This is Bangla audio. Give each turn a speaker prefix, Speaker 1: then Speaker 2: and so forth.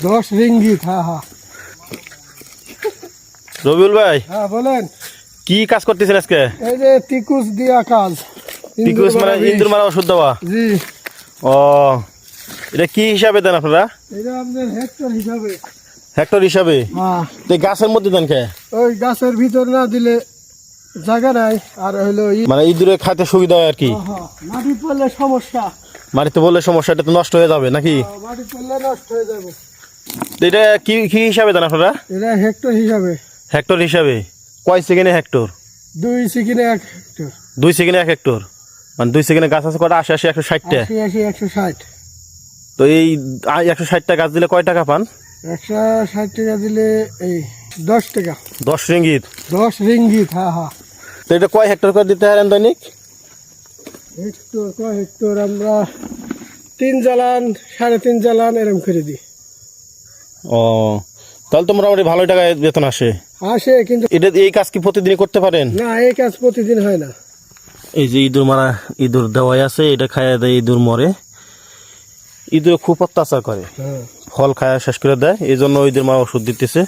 Speaker 1: 10 রিঙ্গিত। হ্যাঁ হ্যাঁ
Speaker 2: রবিউল ভাই,
Speaker 1: হ্যাঁ বলেন।
Speaker 2: কি কাজ করতেছেন আজকে?
Speaker 1: এই যে টিকুস দিয়া কাজ।
Speaker 2: টিকুস মানে ইঁদুর মারা ওষুধ দেওয়া?
Speaker 1: জি।
Speaker 2: ও, এটা কি হিসাবে দেন আপনারা?
Speaker 1: এটা আপনার হেক্টর হিসাবে।
Speaker 2: হেক্টর হিসাবে?
Speaker 1: হ্যাঁ।
Speaker 2: তো গাছের মধ্যে দেন কে?
Speaker 1: ওই গাছের ভিতর না দিলে জায়গা নাই, আর হইলো
Speaker 2: মানে ইঁদুরে খাইতে সুবিধা হয় আর কি।
Speaker 1: মাটি পড়লে সমস্যা।
Speaker 2: মাটিতে বললে সমস্যা, এটা তো নষ্ট হয়ে যাবে নাকি?
Speaker 1: মাটি পড়লে নষ্ট হয়ে যাবে।
Speaker 2: তো এটা কি কি হিসাবে দেন আপনারা?
Speaker 1: এটা হেক্টর হিসাবে।
Speaker 2: হেক্টর হিসাবে? কয় সেকেন্ডে হেক্টর?
Speaker 1: 2 সেকেন্ডে 1 হেক্টর।
Speaker 2: 2 সেকেন্ডে 1 হেক্টর? মানে 2 সেকেন্ডে গাছ আছে কটা? 80 160টা।
Speaker 1: 80 160।
Speaker 2: তো এই 160টা গাছ দিলে কয় টাকা পান?
Speaker 1: 160 টাকা দিলে এই 10 টাকা।
Speaker 2: 10 রিঙ্গিত?
Speaker 1: 10 রিঙ্গিত। হ্যাঁ হ্যাঁ।
Speaker 2: তো এটা কয় হেক্টর করে দিতে পারেন দৈনিক?
Speaker 1: হেক্টর কয় হেক্টর? আমরা 3 জ্বালান 3.5 জ্বালান এরকম করে দিই।
Speaker 2: ও, তাহলে তো মোটামুটি ভালোই টাকা বেতন আসে।
Speaker 1: আসে, কিন্তু
Speaker 2: এটা এই কাজ কি প্রতিদিনই করতে পারেন?
Speaker 1: না, এই কাজ প্রতিদিন হয় না।
Speaker 2: এই যে ইঁদুর মারা, ইঁদুর দেওয়াই আছে, এটা খাইয়া দেয়, ইঁদুর মরে। ইঁদুর খুব অত্যাচার করে, ফল খায়া শেষ করে দেয়, এই জন্য ইঁদুর মারা ওষুধ দিতেছে।